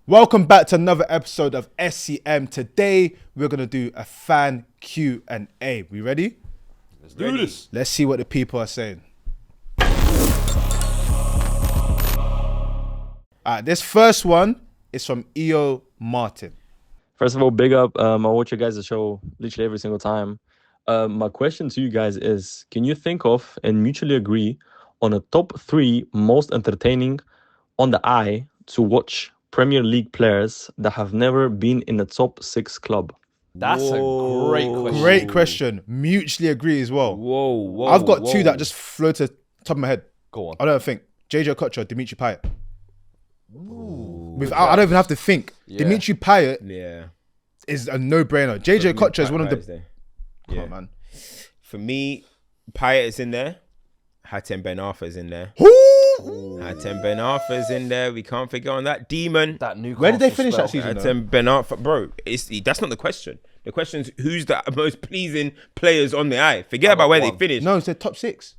Welcome back to another episode of FCM. Today we're gonna do a fan Q&A. We ready? Let's do this. Let's see what the people are saying. This first one is from EO Martin. First of all, big up. I watch you guys' show literally every single time. My question to you guys is, can you think of and mutually agree on a top 3 most entertaining on the eye to watch Premier League players that have never been in the top 6 club? That's a great question. Great question. Mutually agree as well. Whoa. I've got 2 that just float to the top of my head. Go on. I don't think. JJ Okocha, Dimitri Payet. I don't even have to think. Yeah. Dimitri Payet is a no-brainer. JJ Okocha is one of the... Come on, man. For me, Payet is in there. Hatem Ben Arfa is in there. Hatem Ben Arfa is in there. We can't forget on that demon. That new. Where did they finish that season? Hatem Ben Arfa, bro. That's not the question. The question is who's the most pleasing players on the eye. Forget about where they finished. No, it's the top 6.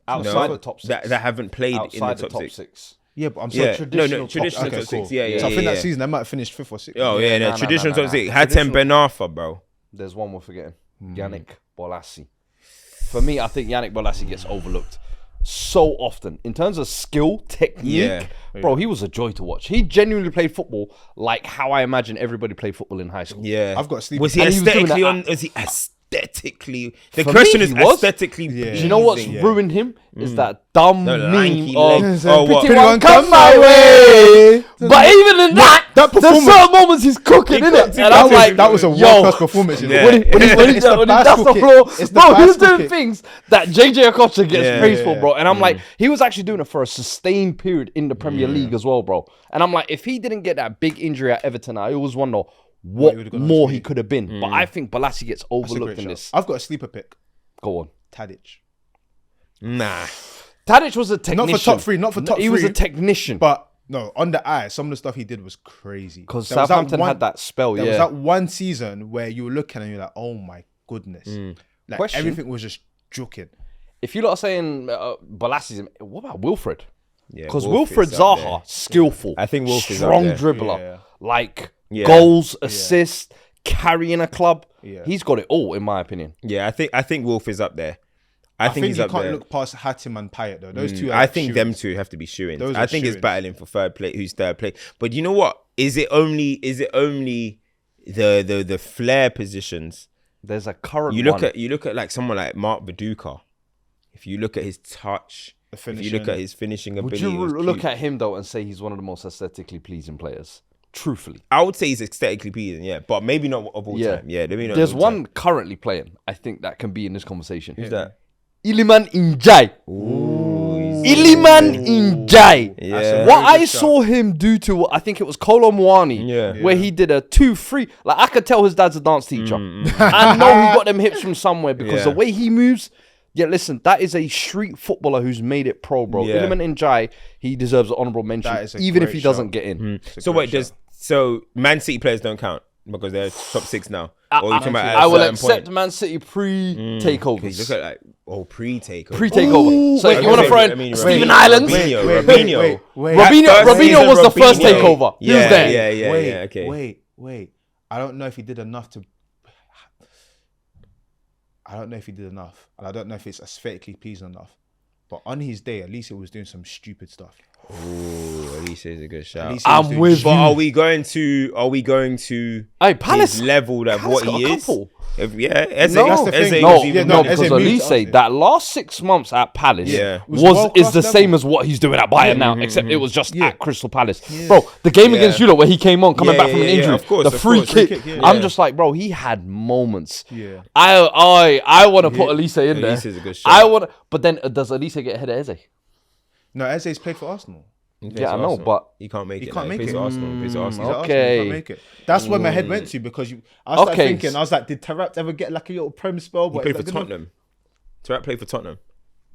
Outside the top 6. That haven't played Outside in the top 6. Yeah, but I'm saying traditional traditional top top 6. six. Yeah. So I think that season they might have finished 5th or 6th. Oh yeah, No, traditional no. top 6. Hatem Ben Arfa, bro. There's one we're forgetting. Yannick Bolasie. For me, I think Yannick Bolasie gets overlooked so often in terms of skill, technique. Bro, he was a joy to watch. He genuinely played football like how I imagine everybody played football in high school. Yeah, I've got a sleep. Was he And he was doing aesthetically that- on? Was he aesthetically? The For question me, is he was. aesthetically. Yeah. Do you know what's pleasing. ruined him? Is that dumb lanky meme of leg. Oh, what? pretty one come my way. But even in that there's performance- certain moments he's cooking, innit? And I'm like, that was a yo, world-class performance. You know? Yeah. when he It's the when he that's bicycle the kick. floor, It's the bro, he was bicycle doing kick. things that JJ Okocha gets Yeah. praised for, bro. And I'm like, he was actually doing it for a sustained period in the Premier League as well, bro. And I'm like, if he didn't get that big injury at Everton, I always wonder what would've gone on more to he be. could have been. But I think Bolasie gets That's a overlooked great in shout. this. I've got a sleeper pick. Go on. Tadic. Nah. Tadic was a technician. Not for top 3, not for top 3. He was a technician. But no, on the eye, some of the stuff he did was crazy. Because There was that Southampton one- had that spell, There yeah. was that one season where you were looking and you're like, oh my goodness. Like Question. everything was just juking. If you lot are saying Bolasie's, what about Wilfred? Yeah, Because Wolf Wilfred is up Zaha, skillful. I think Wolf is up strong there. dribbler, Yeah. like Yeah. goals, assists, carrying a club. Yeah. He's got it all, in my opinion. Yeah, I think Wolf is up there. I think he's you up can't there. look past Hatem and Payet though. Those two. Are I like think shooters. them two have to be shooing. Those I are think it's shoo-ins. battling for third place. Who's third place? But you know what? Is it only the flair positions? There's a current You look one. at like someone like Mark Viduka. If you look at his touch, if you look at his finishing Would ability, you it was look cute. at him though and say he's one of the most aesthetically pleasing players? Truthfully. I would say he's aesthetically pleasing, yeah, but maybe not of all time. Yeah, maybe not. There's of all one time. currently playing, I think, that can be in this conversation. Who's that? Iliman Njai. Iliman Njai. Yeah. What I saw him do to, I think it was Kolo Muani, Yeah. where he did a 2-3. Like, I could tell his dad's a dance teacher. I know he got them hips from somewhere because Yeah. the way he moves. Yeah, listen, that is a street footballer who's made it pro, bro. Yeah. Iliman Njai, he deserves an honourable mention, That is a even if great he doesn't shout. get in. So wait, so Man City players don't count because they're top 6 now. Or you talking about at I a will certain accept point? Man City pre-takeovers. Look at like pre-takeover. Pre-takeover. So wait, if you want to wait, throw in wait, Stephen wait, Islands, Robinho. Robinho was the first takeover. He was Yeah, there. yeah, okay. Wait. I don't know if he did enough to. I don't know if he did enough, and I don't know if it's aesthetically pleasing enough. But on his day, at least it was doing some stupid stuff. Ooh, Elise is a good shout. At least he was I'm doing with But you. are we going to Hey, Palace. his level of Palace what got he a is? couple. Yeah, Eze, No, that's the thing. Eze No, was even no, better. because Eze moved Elise, up, yeah. that last 6 months at Palace Yeah. Was is world-class the level. same as what he's doing at Bayern now, except it was just Yeah. at Crystal Palace. Bro, the game Yeah. against Julo where he came on, coming Yeah, back from an yeah, yeah, injury, of course, the of free course. kick. Free kick, yeah. I'm Yeah. just like, bro, he had moments. Yeah. I want to put Elise in there. Elise is a good shout. I want, but then does Elise get ahead of Eze? No, Eze's played for Arsenal. He plays Yeah, for I know, Arsenal. but he can't make it. can't make He plays it. for Arsenal. He plays for Arsenal. He's at Okay. Arsenal, he can't make it. That's where my head went to because I started Okay. thinking. I was like, did Taarabt ever get like a little Prem spell? He played for Tottenham. Taarabt played for Tottenham.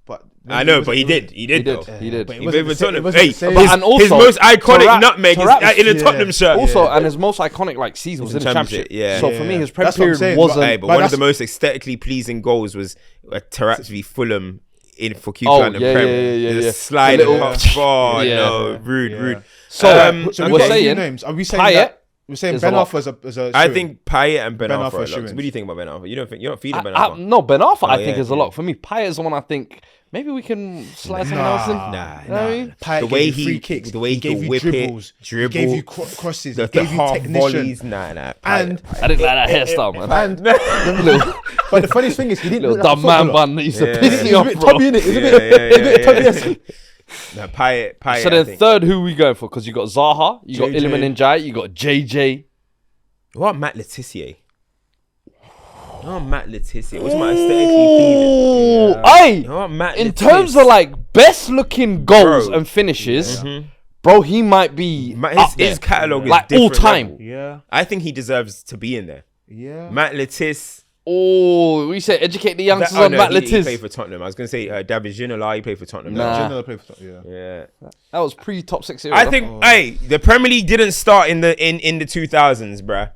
But I know, but he did. He did. He did. though. He did. But it He wasn't played the for same- it Tottenham. wasn't Hey, the same. But- his, and also, his most iconic Taarabt- nutmeg is Taarabt- in a yeah. Tottenham shirt. Also, and his most iconic like season was in the Championship, championship. yeah. So for me, Yeah. his prep That's what I'm period saying, wasn't. Hey, but But one of the that's- most aesthetically pleasing goals was Taarabt v Fulham in for QPR and the Prem. Yeah. Slide The little- off. Oh, Yeah. no. Rude. So, So we're we've got a few saying names. Are we saying Payet that? We're saying is Ben a lock. Arfa as a I shoo-in? think Payet and Ben Ben Arfa Arfa are shoo-in. locks. What do you think about Ben Arfa? You're not feeding Ben Arfa. no, Ben Arfa, I think yeah, is a lock. For me, Payet is the one I think maybe we can slide someone else in. Nah. You know what I mean? Payet The gave way you he- free kicks, the way he gave can you whip it, dribbles, dribble, he gave you crosses, The he gave you half technician. volleys. Nah. Payet. And I didn't like that hairstyle, man. Little, but the funniest thing is he didn't little look like a dumb man footballer. bun that used to Yeah. piss me He's a off, bit bro. tubby in it. He's a Yeah, bit tubby. yeah. Nah, Payet. So I then think. third, who we going for? Because you got Zaha, you got JJ. Iliman Ndiaye, you got JJ. What Matt Letitia? Oh, Matt Letitia. What's my aesthetically pleasing? Ooh, hey, Oh, Matt in Letitia. terms of like best looking goals Bro. and finishes, bro, he might be up there. His catalogue is Like, different all time. level. Yeah, I think he deserves to be in there. yeah. Matt Letitia. Oh, we said educate the youngsters on Matt He Letiz. played for Tottenham. I was going to say David Ginola. He played for Tottenham. Nah. General play for yeah. Yeah. That was pre-top 6 era. I think, hey, the Premier League didn't start in the 2000s, bruh.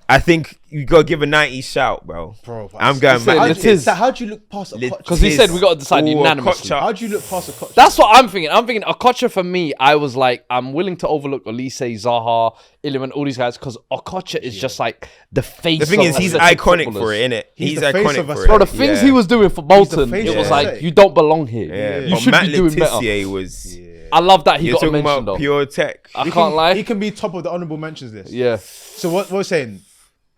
I think you got to give a 90s shout, bro. But I'm going said Matt Letiz. Letiz. How do you look past a Lit- Koch? because he said we got to decide Or unanimously. Koch. How do you look past a Koch? That's what I'm thinking. I'm thinking Okocha for me, I was like, I'm willing to overlook Olise, Zaha, Iliman, all these guys, because Okocha is just like the face. The thing of is, he's athletic iconic footballers. for it, innit? He's He's the face iconic of us. for it. Bro, the things he was doing for Bolton, face it was of like, us. you don't belong here. Yeah, You but should Matt be doing better. Letitia was. I love that he You're got a talking mention, about though. pure tech. I can't lie. He can be top of the honourable mentions list. Yeah. So what we're saying,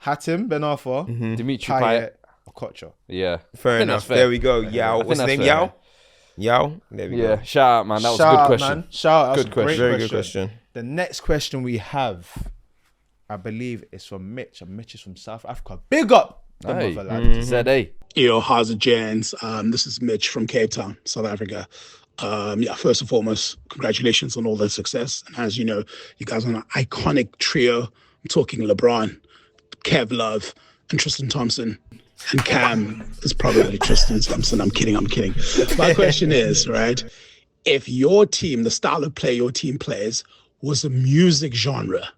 Hatem, Ben Arfa, Dimitri Payet, Payet. Kocha. Yeah. Fair I think enough. that's fair. There we go. I Yao. think What's his that's name? fair. Yao? Yao? There we Yeah. go. Shout out, man. That was a Shout good out, question. man. Shout out. Good That's a great question. Very good question. The next question we have, I believe, is from Mitch, and Mitch is from South Africa. Big up, the Hey. motherland. ZA. Yo, how's it, gents? This is Mitch from Cape Town, South Africa. First and foremost, congratulations on all the success. And as you know, you guys are an iconic trio. I'm talking LeBron, Kev Love, and Tristan Thompson. And Cam is probably Tristan Thompson. I'm kidding. My question is, right, if your team, the style of play your team plays, was a music genre,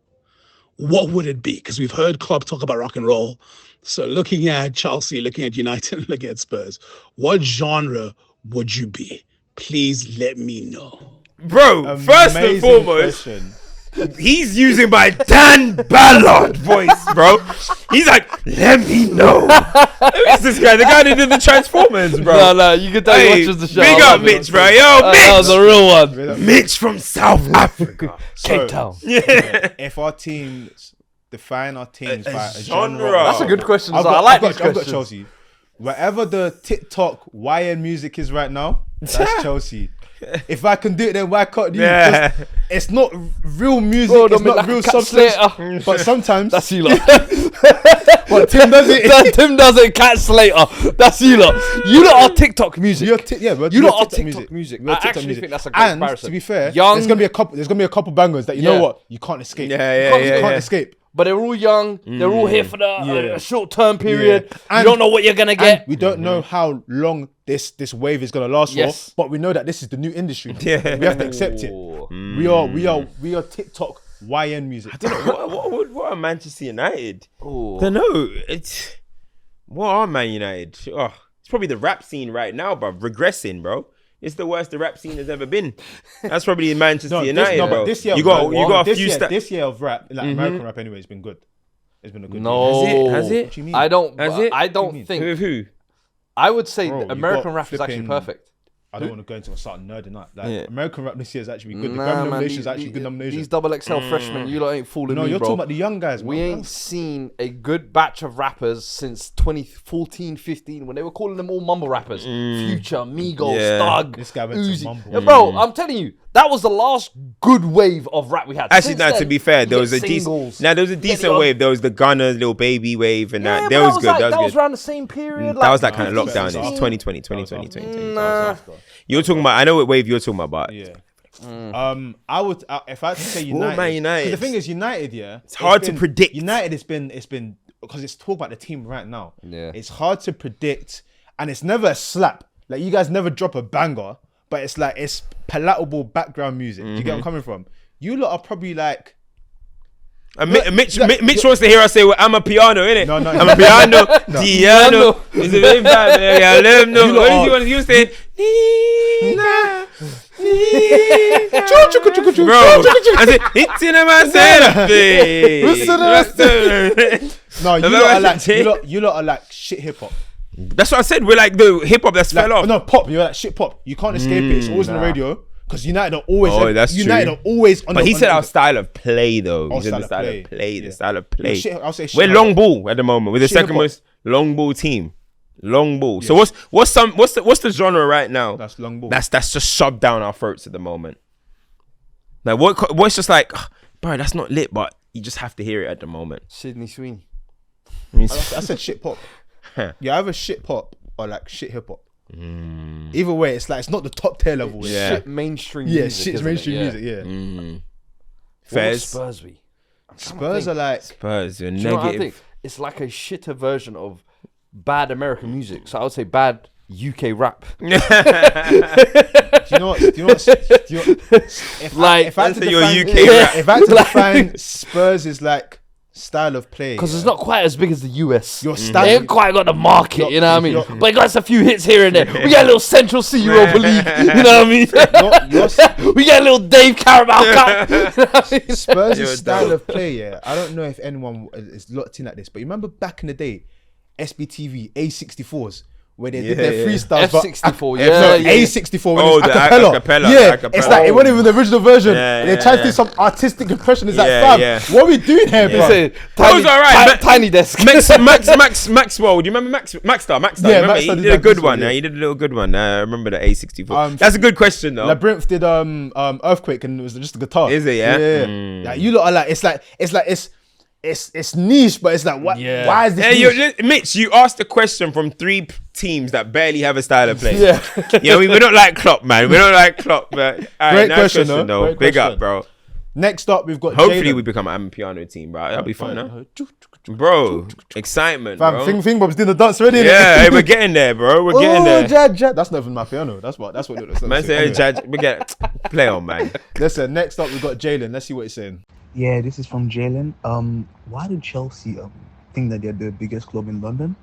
what would it be? Because we've heard Klopp talk about rock and roll. So looking at Chelsea, looking at United, looking at Spurs, what genre would you be? Please let me know. Bro, first and Amazing foremost, question. he's using my Dan Ballard voice, bro. He's like, let me know. Who is this guy? The guy that did the Transformers, bro. No, you can tell Hey, he watches the show. big I up love it. Mitch, bro. Yo, That was Mitch. a real one. Mitch from South Africa. Cape Town. If our teams define our teams by a genre, genre. That's a good question. I've so I got, like I've got, these I've got questions. Chelsea. Wherever the TikTok YN music is right now, that's Chelsea. If I can do it, then why can't you? Yeah. 'Cause It's not real music. Bro, It's don't make not like real a cat substance. slater. But sometimes That's you lot. but Tim does it. Tim does it, Cat Slater. That's you lot. You lot are TikTok music. We're You we're lot are TikTok music. We're I TikTok actually music. think that's a great and comparison. to be fair, Young- there's gonna be a couple bangers that you Yeah. know what you can't escape. Yeah, yeah, you can't, yeah, you can't yeah. escape. But they're all young. They're all here for the short-term period. Yeah. You And- don't know what you're gonna And get. we don't know how long this wave is gonna last Yes. for, but we know that this is the new industry. Yeah. We have to accept it. Ooh. We are TikTok YN music. What are Manchester United? Ooh. I don't know. What are Man United? Oh, it's probably the rap scene right now, bro. Regressing, bro. It's the worst the rap scene has ever been. That's probably Manchester United, but bro. this year you got a this few year, stats. this year of rap, like American rap anyway, has been good. It's been a good No. year. Has it? What do you mean? I don't. Has it? I What do don't you mean? think. Who? I would say Bro, that you American got rap is actually flipping- perfect. I don't want to go into a start nerding up. Like Yeah. American rap this year is actually good. The Nah, Grammy man, nomination is actually good nomination. These double XL freshmen, you lot ain't fooling No, me, you're bro. talking about the young guys. We man. ain't seen a good batch of rappers since 2014, 15, when they were calling them all mumble rappers. Future, Migos, Yeah. Thug, This guy went to Uzi. mumble. Yeah, bro, I'm telling you, that was the last good wave of rap we had. Actually, Since no. To then, be fair, you there get was a singles. decent. Now there was a decent on. wave. There was the Gunner, Little Baby wave, and Yeah, that. but That was good. like, That was good. around the same period. That was that like, kind of lockdown. It's 2016. 2020, 2020. Nah. You're talking about. I know what wave you're talking about. But Yeah. I would if I had to say United. Man United. 'Cause the thing is, United. Yeah, it's hard to predict. United. It's been because it's talk about the team right now. Yeah. it's hard to predict, and it's never a slap. Like you guys never drop a banger, but it's like it's palatable background music. Do you get where I'm coming from? You lot are probably like And Mitch wants to hear us say, well, I'm a piano, innit? No. I'm a piano. Piano. It's a big vibe, baby. I love no. What did you want to use? Say, bro, I said, it's in myself. No, you lot are like shit hip hop. That's what I said. We're like the hip hop that's fell off. No, pop. You're like shit pop. You can't escape it. It's always on the radio. Because United are always. Oh, that's United true. are always. On But the, he on said the, our style of play, though. He said style the of style play. of play. The Yeah. style of play. I'll say shit We're hip long hop. ball at the moment. We're the Shit second hip hop. most long ball team. Long ball. So what's the genre right now? That's long ball. That's just shoved down our throats at the moment. Like what's just like, bro, that's not lit, but you just have to hear it at the moment. Sydney Sweeney. I said shit pop. You either shit pop or like shit hip hop. Either way, it's like it's not the top tier level. It's Yeah. Shit mainstream Yeah, music. shit's isn't mainstream it? music. Yeah. What Fairs. Spurs be? Spurs are like. Spurs, you're Do you know what I negative. think? It's like a shitter version of bad American music. So I would say bad UK rap. Do you know what? If I had to say your define- UK rap. If I had to define Spurs is like style of play. Because it's not quite as big as the US. Your They style. ain't quite got the market, you know what I mean? your- But it got us a few hits here and there. We got a little Central Sea Europa League, you know what I mean? We got a little Dave Carabao Cup. You know what I mean? Spurs' You're style dope. of play, yeah. I don't know if anyone is locked in like this, but you remember back in the day, SBTV A64s, where they did their freestyles. but F64, A64 when Oh, it's the acapella. acapella, Yeah, acapella. it's like it wasn't even the original version. Yeah, they yeah, tried to yeah. do some artistic impression. It's like, Yeah, fam, yeah. what are we doing here, bro? Say, That was alright. Tiny desk. Maxwell. Do you remember Maxstar? Yeah, Remember? Maxstar He did did that a good this one. one, yeah. He did a little good one. I remember the A64. Um, That's a good question though. Labyrinth did Earthquake and it was just a guitar. Is it, yeah? Yeah. Like, you lot are like it's niche, but it's like what? Yeah. Why is this? Hey, niche? Mitch, you asked a question from three teams that barely have a style of play. Yeah. Yeah, we don't like Klopp, man. We don't like Klopp, but all right, Great nice question, though. Great Big question. up, bro. Next up, we've got Hopefully, Jalen. we become an piano team, bro. That'll be fun, huh? Bro, excitement, Fam, bro. Thing Bob's doing the dance already. Yeah, hey, we're getting there, bro. We're getting there. Jad. That's not even my piano. That's what it looks like. Man, say, hey, Judge, we get play on, man. Listen, next up we've got Jalen. Let's see what he's saying. Yeah, this is from Jalen. Why do Chelsea think that they're the biggest club in London?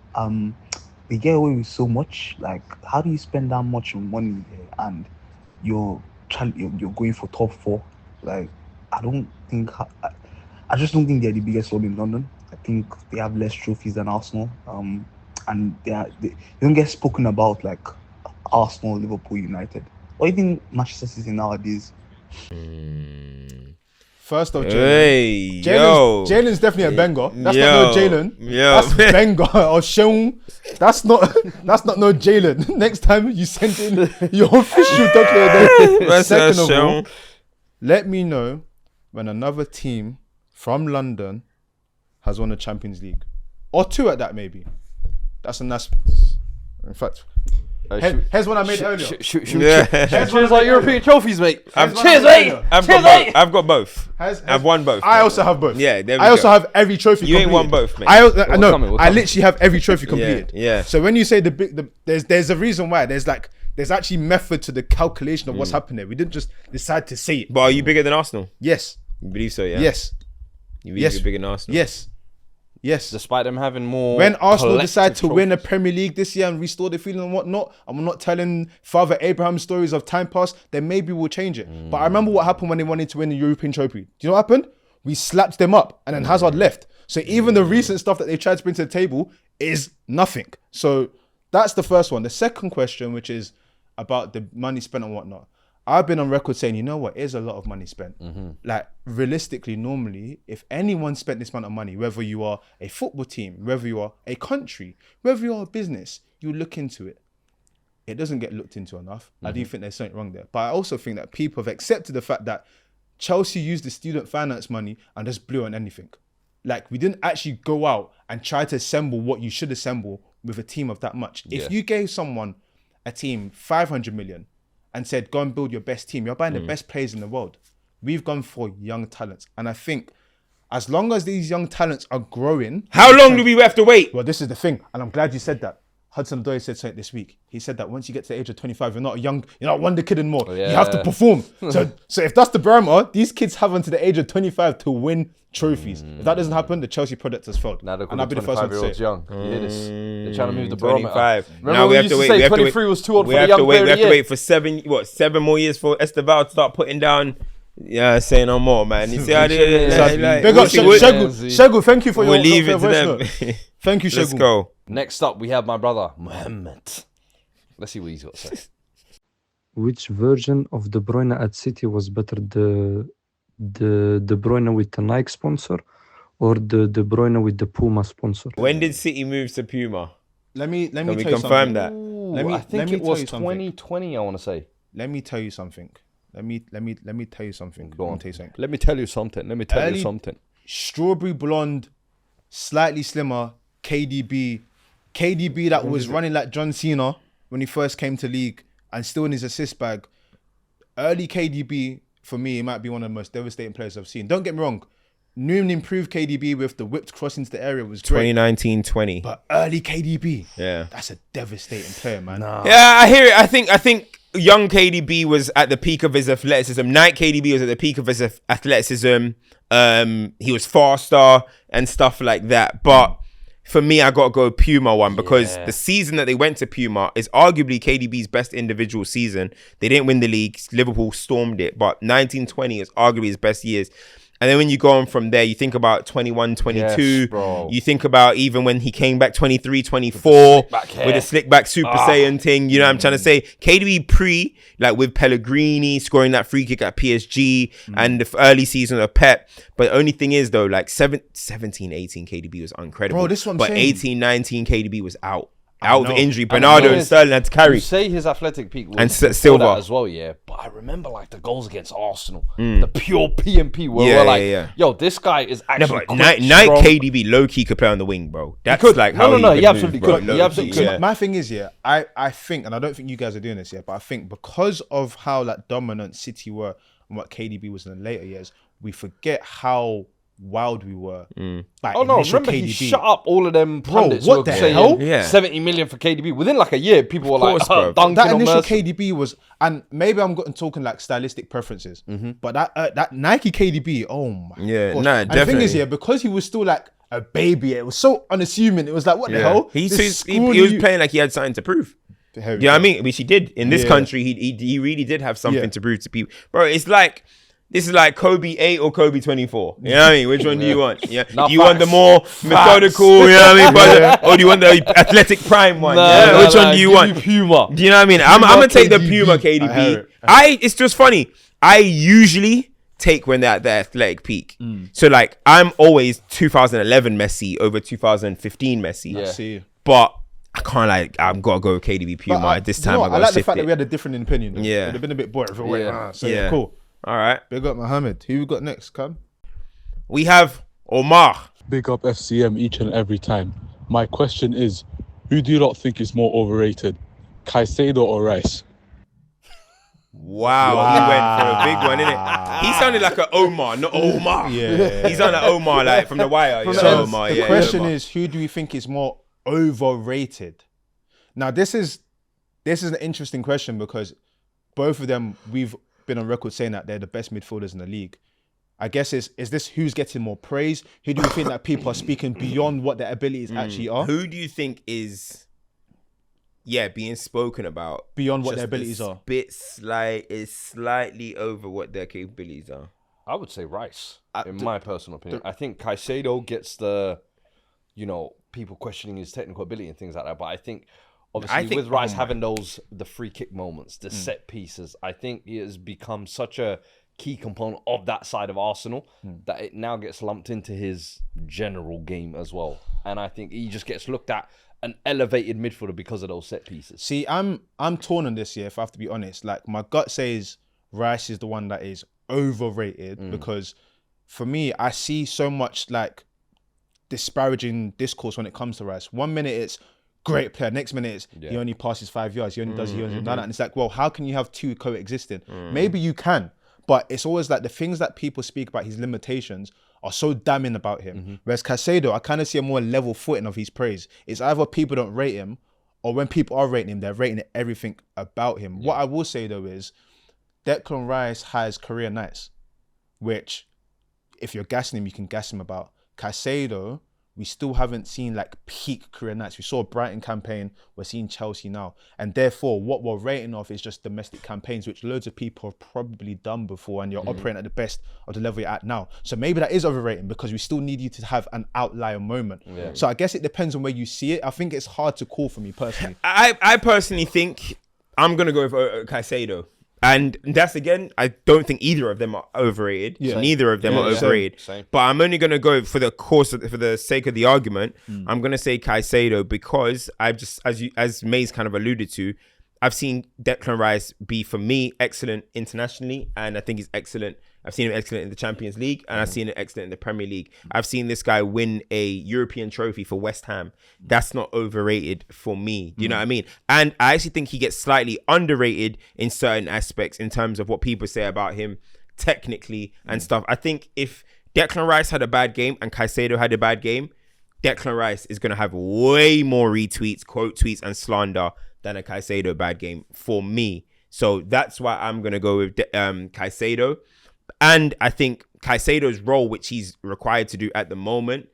They get away with so much. Like, how do you spend that much money there and you're going for top four? Like, I just don't think they're the biggest club in London. I think they have less trophies than Arsenal. And they don't get spoken about like Arsenal, Liverpool, United. What do you think Manchester City nowadays? First off, Jalen. Hey, yo. Jalen's definitely a banger. That's Yo. not no Jalen. Yo. That's Benga or Sean. That's not no Jalen. Next time you send in your official document. That's Second of Sean. all, let me know when another team from London has won the Champions League. Or two at that, maybe. That's a nice... In fact, here's what I made earlier. Cheers like European trophies, mate. Cheers, mate. I've got both. I've won both. I also have both. Yeah, there we I also go. have every trophy You completed. ain't won both, mate. I coming. literally have every trophy completed. yeah. So when you say there's a reason why. There's actually method to the calculation of what's happened there. We didn't just decide to say it. But are you bigger than Arsenal? Yes. You believe so, yeah? Yes. You believe Yes. you're bigger than Arsenal? Yes. Yes. Despite them having more. When Arsenal decide to collective win a trophies. Premier League this year and restore the feeling and whatnot, and we're not telling Father Abraham stories of time past, then maybe we'll change it. But I remember what happened when they wanted to win the European trophy. Do you know what happened? We slapped them up and then Hazard left. So even the recent stuff that they tried to bring to the table is nothing. So that's the first one. The second question, which is about the money spent and whatnot. I've been on record saying, you know what, it is a lot of money spent. Like, realistically, normally, if anyone spent this amount of money, whether you are a football team, whether you are a country, whether you are a business, you look into it. It doesn't get looked into enough. I do think there's something wrong there. But I also think that people have accepted the fact that Chelsea used the student finance money and just blew on anything. Like, we didn't actually go out and try to assemble what you should assemble with a team of that much. If you gave someone a team 500 million and said, go and build your best team, you're buying the best players in the world. We've gone for young talents. And I think as long as these young talents are growing... How long do we have to wait? Well, this is the thing. And I'm glad you said that. Hudson-Odoi said something this week. He said that once you get to the age of 25, you're not Wonder Kid anymore. You have to perform. So if that's the barometer, these kids have until the age of 25 to win trophies. If that doesn't happen, the Chelsea product has failed. Now they're and I'll be the first one to say it. young. You hear this? They're trying to move the barometer. 25. Remember Now we used to say 23 was too old for the young player. We have to wait for 7 more years for Esteval to start putting down. Yeah, say no more, man. You see how they Big up Shegu, thank you for your We'll leave it to voice them. note. Thank you, Shegu. Let's go. Next up, we have my brother, Mohammed. Let's see what he's got to say. Which version of De Bruyne at City was better, the De Bruyne with the Nike sponsor or the De Bruyne with the Puma sponsor? When did City move to Puma? Let me Can tell we you confirm something. that? I think it tell was you something. 2020, I want to say. Let me tell you something. Let me tell you something. Go on. Tell you something. Let me tell you something. Strawberry blonde, slightly slimmer, KDB that was running like John Cena when he first came to league and still in his assist bag. Early KDB, for me, it might be one of the most devastating players I've seen. Don't get me wrong. New and improved KDB with the whipped cross into the area was great. 2019-20. But early KDB, Yeah. that's a devastating player, man. Yeah, I hear it. I think young KDB was at the peak of his athleticism. Night KDB was at the peak of his athleticism. He was faster and stuff like that. But for me, I got to go Puma one because the season that they went to Puma is arguably KDB's best individual season. They didn't win the league. Liverpool stormed it. But 19-20 is arguably his best years. And then when you go on from there, you think about 21-22. Yes, you think about even when he came back 23-24 with a slick back Super Saiyan thing. You know what I'm trying to say? KDB pre, like with Pellegrini, scoring that free kick at PSG and the early season of Pep. But the only thing is though, like 17-18 KDB was incredible. Bro, this is what I'm saying. But 18-19 KDB was out of injury. Bernardo and Sterling had to carry. You say his athletic peak was And before Silva that as well, yeah. But I remember like the goals against Arsenal, the pure PMP where we're like, yo, this guy is actually Night KDB low key could play on the wing, bro. That's like how he absolutely could. Bro, He absolutely could. So my thing is, I think, and I don't think you guys are doing this yet, but I think because of how like dominant City were and what KDB was in the later years, we forget how wild we were. Like initial remember KDB. he shut up all of them pundits what who were the saying hell? Yeah. 70 million for KDB. Within like a year, people were course, bro. like, dunking That on initial Merson. KDB was, and maybe I'm talking like stylistic preferences, but that Nike KDB, oh my gosh. nah, And the thing is, definitely. because he was still like a baby, it was so unassuming. It was like, what the hell? He This was playing like he had something to prove. Heavy. You know what I mean? Which he did. In this country, he really did have something to prove to people. Bro, it's like, this is like Kobe 8 or Kobe 24. You know what I mean? Which one do you want? Yeah. Nah, Do you want the facts. more methodical, you know what I mean? But, or do you want the athletic prime one? Which one do you want? Puma. Do you know what I mean? I'm gonna take the KDB. Puma I hear KDB. it. It's just funny. I usually take when they're at their athletic peak. So like I'm always 2011 Messi over 2015 Messi. Yeah. See. But I can't I'm gotta go with KDB Puma But at this you know time. what? I I gotta like the shift fact that it. we had a different opinion. Yeah. It would have been a bit boring if it went. Yeah. So Yeah. cool. All right. Big up Mohammed. Who we got next, Cam? We have Omar. Big up FCM each and every time. My question is, who do you lot think is more overrated, Caicedo or Rice? Wow, he went for a big one, innit? He sounded like an Omar, not Omar. Yeah. He sounded like Omar, like from The Wire. Yeah, So Omar, the yeah, question Omar. is, who do we think is more overrated? Now, this is an interesting question because both of them, we've been on record saying that they're the best midfielders in the league. I guess is this who's getting more praise? Who do we think that people are speaking beyond what their abilities actually are? Who do you think is, being spoken about Beyond what just their abilities a are? is slightly over what their capabilities are? I would say Rice, in my personal opinion. I think Caicedo gets the, people questioning his technical ability and things like that. But I think, obviously, with Rice having the free kick moments, the set pieces, I think he has become such a key component of that side of Arsenal that it now gets lumped into his general game as well. And I think he just gets looked at an elevated midfielder because of those set pieces. See, I'm torn on this year, if I have to be honest. Like, my gut says Rice is the one that is overrated because for me, I see so much like disparaging discourse when it comes to Rice. 1 minute it's great player, next minute it's he only passes 5 yards, he only does that. And it's like, well, how can you have two coexisting? Maybe you can, but it's always like the things that people speak about his limitations are so damning about him. Whereas Caicedo, I kind of see a more level footing of his praise. It's either people don't rate him or when people are rating him, they're rating everything about him. What I will say though is Declan Rice has career nights, which if you're gassing him, you can gas him about. Caicedo, we still haven't seen like peak career nights. We saw a Brighton campaign, we're seeing Chelsea now. And therefore, what we're rating off is just domestic campaigns, which loads of people have probably done before, and you're operating at the best of the level you're at now. So maybe that is overrating because we still need you to have an outlier moment. Yeah. So I guess it depends on where you see it. I think it's hard to call for me personally. I personally think I'm going to go with Caicedo. And that's, again, I don't think either of them are overrated. Yeah. Neither of them are overrated. Same. But I'm only going to go for the sake of the argument. I'm going to say Caicedo because I've just, as Mays kind of alluded to, I've seen Declan Rice be, for me, excellent internationally. And I think he's excellent. I've seen him excellent in the Champions League, and I've seen him excellent in the Premier League. I've seen this guy win a European trophy for West Ham. That's not overrated for me. You know what I mean? And I actually think he gets slightly underrated in certain aspects in terms of what people say about him technically and stuff. I think if Declan Rice had a bad game and Caicedo had a bad game, Declan Rice is going to have way more retweets, quote tweets, and slander than a Caicedo bad game for me. So that's why I'm going to go with Caicedo. And I think Caicedo's role, which he's required to do at the moment,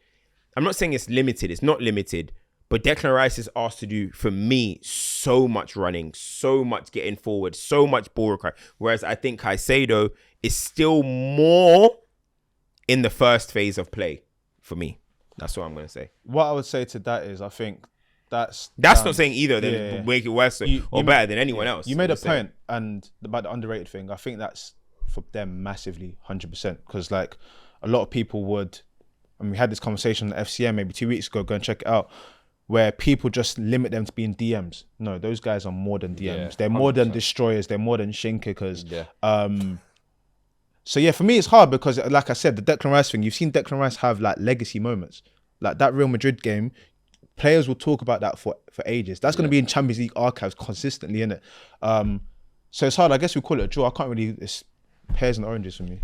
I'm not saying it's limited. It's not limited. But Declan Rice is asked to do, for me, so much running, so much getting forward, so much ball required. Whereas I think Caicedo is still more in the first phase of play for me. That's what I'm going to say. What I would say to that is I think that's not saying either then make it worse or better than anyone else. You made a point and about the underrated thing. I think that's for them massively, 100%. Because like a lot of people would, and we had this conversation on FCM maybe 2 weeks ago, go and check it out, where people just limit them to being DMs. No, those guys are more than DMs. Yeah, they're more than destroyers. They're more than shin kickers. Yeah. So yeah, for me it's hard because like I said, the Declan Rice thing, you've seen Declan Rice have like legacy moments. Like that Real Madrid game, players will talk about that for ages. That's going to be in Champions League archives consistently, innit? So it's hard. I guess we call it a draw. I can't really, it's pears and oranges for me.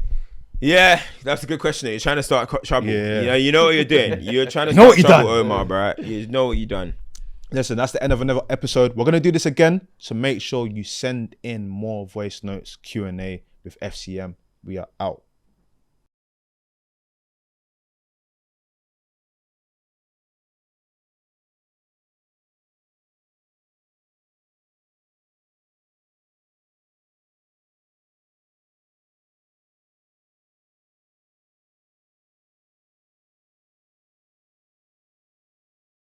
Yeah, that's a good question. You're trying to start trouble. Yeah. You know what you're doing. You're trying to start trouble, Omar, bro. You know what you done. Listen, that's the end of another episode. We're going to do this again. So make sure you send in more voice notes, Q&A with FCM. We are out.